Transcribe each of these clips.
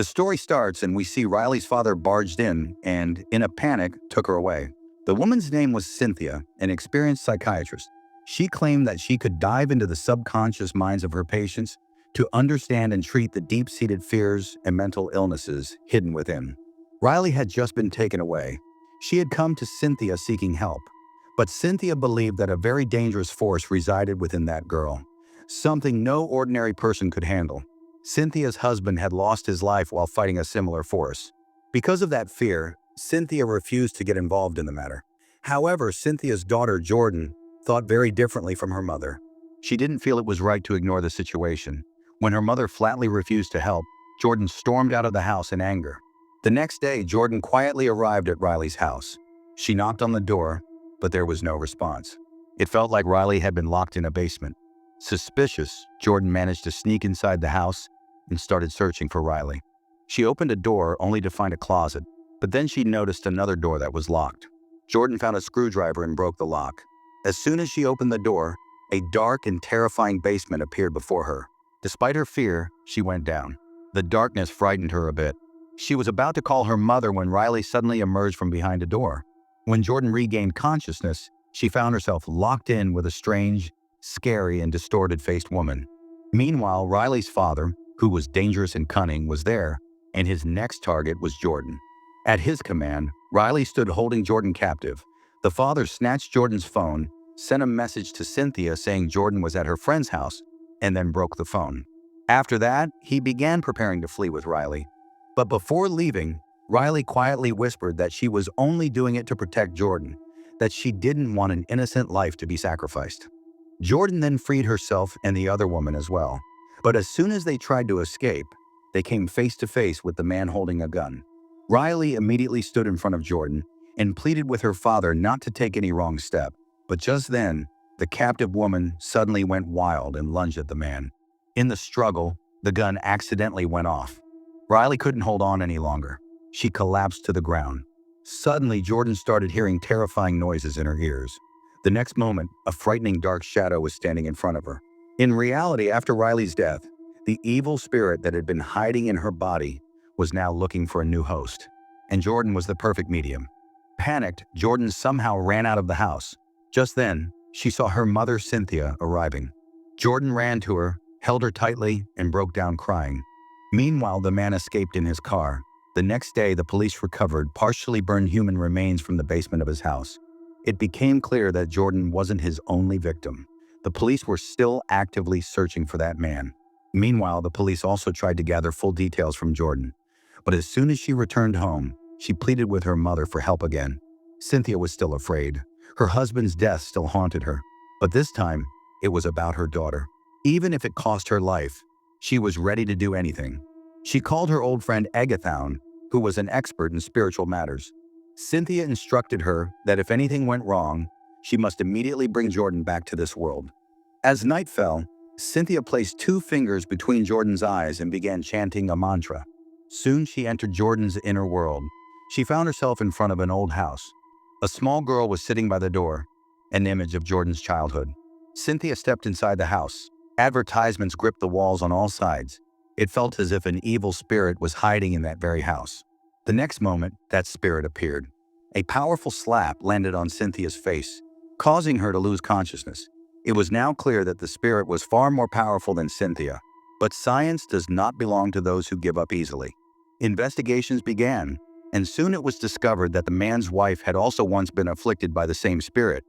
The story starts and we see Riley's father barged in a panic, took her away. The woman's name was Cynthia, an experienced psychiatrist. She claimed that she could dive into the subconscious minds of her patients to understand and treat the deep-seated fears and mental illnesses hidden within. Riley had just been taken away. She had come to Cynthia seeking help. But Cynthia believed that a very dangerous force resided within that girl, something no ordinary person could handle. Cynthia's husband had lost his life while fighting a similar force. Because of that fear, Cynthia refused to get involved in the matter. However, Cynthia's daughter, Jordan, thought very differently from her mother. She didn't feel it was right to ignore the situation. When her mother flatly refused to help, Jordan stormed out of the house in anger. The next day, Jordan quietly arrived at Riley's house. She knocked on the door, but there was no response. It felt like Riley had been locked in a basement. Suspicious, Jordan managed to sneak inside the house and started searching for Riley. She opened a door only to find a closet, but then she noticed another door that was locked. Jordan found a screwdriver and broke the lock. As soon as she opened the door, a dark and terrifying basement appeared before her. Despite her fear, she went down. The darkness frightened her a bit. She was about to call her mother when Riley suddenly emerged from behind a door. When Jordan regained consciousness, she found herself locked in with a strange, scary, and distorted-faced woman. Meanwhile, Riley's father, who was dangerous and cunning, was there, and his next target was Jordan. At his command, Riley stood holding Jordan captive. The father snatched Jordan's phone, sent a message to Cynthia saying Jordan was at her friend's house, and then broke the phone. After that, he began preparing to flee with Riley. But before leaving, Riley quietly whispered that she was only doing it to protect Jordan, that she didn't want an innocent life to be sacrificed. Jordan then freed herself and the other woman as well. But as soon as they tried to escape, they came face to face with the man holding a gun. Riley immediately stood in front of Jordan and pleaded with her father not to take any wrong step. But just then, the captive woman suddenly went wild and lunged at the man. In the struggle, the gun accidentally went off. Riley couldn't hold on any longer. She collapsed to the ground. Suddenly, Jordan started hearing terrifying noises in her ears. The next moment, a frightening dark shadow was standing in front of her. In reality, after Riley's death, the evil spirit that had been hiding in her body was now looking for a new host. And Jordan was the perfect medium. Panicked, Jordan somehow ran out of the house. Just then, she saw her mother, Cynthia, arriving. Jordan ran to her, held her tightly, and broke down crying. Meanwhile, the man escaped in his car. The next day, the police recovered partially burned human remains from the basement of his house. It became clear that Jordan wasn't his only victim. The police were still actively searching for that man. Meanwhile, the police also tried to gather full details from Jordan. But as soon as she returned home, she pleaded with her mother for help again. Cynthia was still afraid. Her husband's death still haunted her. But this time, it was about her daughter. Even if it cost her life, she was ready to do anything. She called her old friend Agathon, who was an expert in spiritual matters. Cynthia instructed her that if anything went wrong, she must immediately bring Jordan back to this world. As night fell, Cynthia placed 2 fingers between Jordan's eyes and began chanting a mantra. Soon she entered Jordan's inner world. She found herself in front of an old house. A small girl was sitting by the door, an image of Jordan's childhood. Cynthia stepped inside the house. Advertisements gripped the walls on all sides. It felt as if an evil spirit was hiding in that very house. The next moment, that spirit appeared. A powerful slap landed on Cynthia's face, causing her to lose consciousness. It was now clear that the spirit was far more powerful than Cynthia. But science does not belong to those who give up easily. Investigations began, and soon it was discovered that the man's wife had also once been afflicted by the same spirit,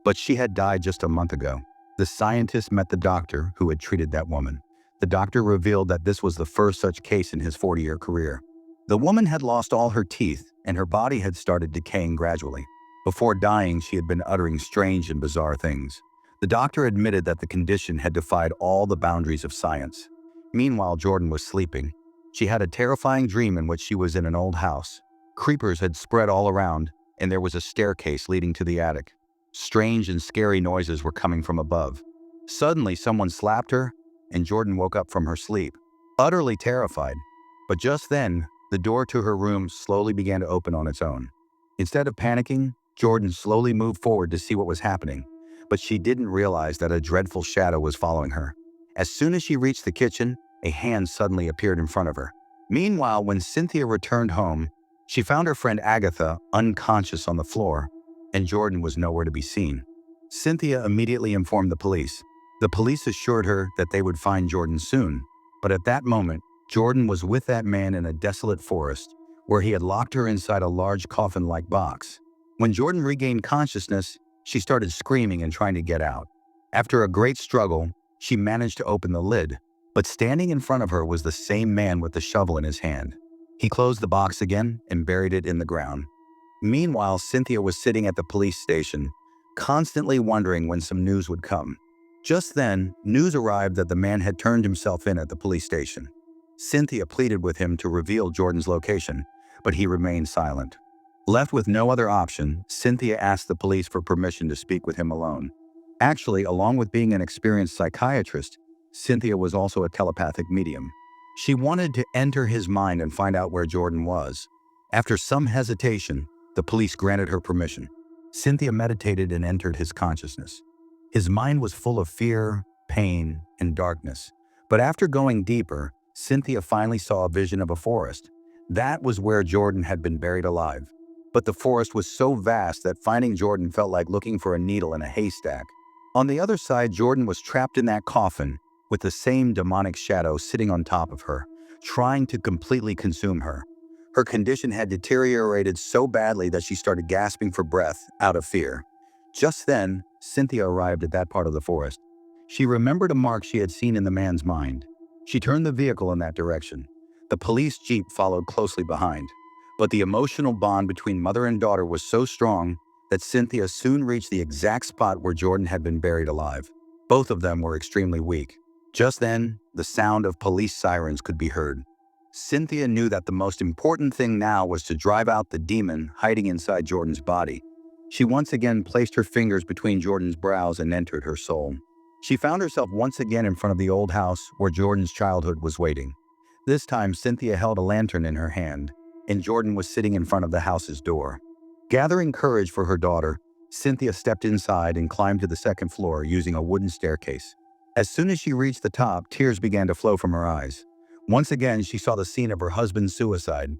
but she had died just a month ago. The scientist met the doctor who had treated that woman. The doctor revealed that this was the first such case in his 40-year career. The woman had lost all her teeth, and her body had started decaying gradually. Before dying, she had been uttering strange and bizarre things. The doctor admitted that the condition had defied all the boundaries of science. Meanwhile, Jordan was sleeping. She had a terrifying dream in which she was in an old house. Creepers had spread all around, and there was a staircase leading to the attic. Strange and scary noises were coming from above. Suddenly, someone slapped her, and Jordan woke up from her sleep, utterly terrified. But just then, the door to her room slowly began to open on its own. Instead of panicking, Jordan slowly moved forward to see what was happening, but she didn't realize that a dreadful shadow was following her. As soon as she reached the kitchen, a hand suddenly appeared in front of her. Meanwhile, when Cynthia returned home, she found her friend Agatha unconscious on the floor, and Jordan was nowhere to be seen. Cynthia immediately informed the police. The police assured her that they would find Jordan soon, but at that moment, Jordan was with that man in a desolate forest, where he had locked her inside a large coffin-like box. When Jordan regained consciousness, she started screaming and trying to get out. After a great struggle, she managed to open the lid, but standing in front of her was the same man with the shovel in his hand. He closed the box again and buried it in the ground. Meanwhile, Cynthia was sitting at the police station, constantly wondering when some news would come. Just then, news arrived that the man had turned himself in at the police station. Cynthia pleaded with him to reveal Jordan's location, but he remained silent. Left with no other option, Cynthia asked the police for permission to speak with him alone. Actually, along with being an experienced psychiatrist, Cynthia was also a telepathic medium. She wanted to enter his mind and find out where Jordan was. After some hesitation, the police granted her permission. Cynthia meditated and entered his consciousness. His mind was full of fear, pain, and darkness. But after going deeper, Cynthia finally saw a vision of a forest. That was where Jordan had been buried alive. But the forest was so vast that finding Jordan felt like looking for a needle in a haystack. On the other side, Jordan was trapped in that coffin, with the same demonic shadow sitting on top of her, trying to completely consume her. Her condition had deteriorated so badly that she started gasping for breath out of fear. Just then, Cynthia arrived at that part of the forest. She remembered a mark she had seen in the man's mind. She turned the vehicle in that direction. The police jeep followed closely behind. But the emotional bond between mother and daughter was so strong that Cynthia soon reached the exact spot where Jordan had been buried alive. Both of them were extremely weak. Just then, the sound of police sirens could be heard. Cynthia knew that the most important thing now was to drive out the demon hiding inside Jordan's body. She once again placed her fingers between Jordan's brows and entered her soul. She found herself once again in front of the old house where Jordan's childhood was waiting. This time, Cynthia held a lantern in her hand, and Jordan was sitting in front of the house's door. Gathering courage for her daughter, Cynthia stepped inside and climbed to the second floor using a wooden staircase. As soon as she reached the top, tears began to flow from her eyes. Once again, she saw the scene of her husband's suicide,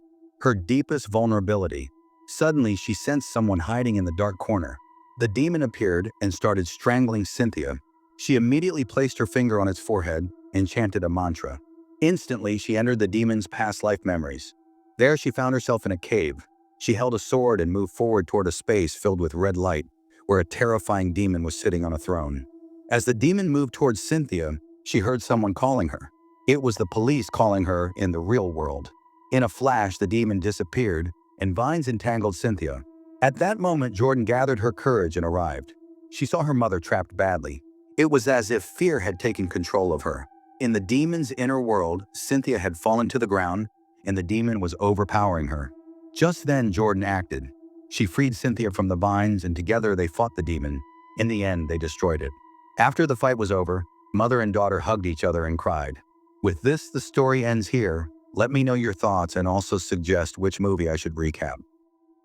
her deepest vulnerability. Suddenly, she sensed someone hiding in the dark corner. The demon appeared and started strangling Cynthia. She immediately placed her finger on its forehead and chanted a mantra. Instantly, she entered the demon's past life memories. There, she found herself in a cave. She held a sword and moved forward toward a space filled with red light, where a terrifying demon was sitting on a throne. As the demon moved towards Cynthia, she heard someone calling her. It was the police calling her in the real world. In a flash, the demon disappeared, and vines entangled Cynthia. At that moment, Jordan gathered her courage and arrived. She saw her mother trapped badly. It was as if fear had taken control of her. In the demon's inner world, Cynthia had fallen to the ground, and the demon was overpowering her. Just then, Jordan acted. She freed Cynthia from the vines, and together they fought the demon. In the end, they destroyed it. After the fight was over, mother and daughter hugged each other and cried. With this, the story ends here. Let me know your thoughts and also suggest which movie I should recap.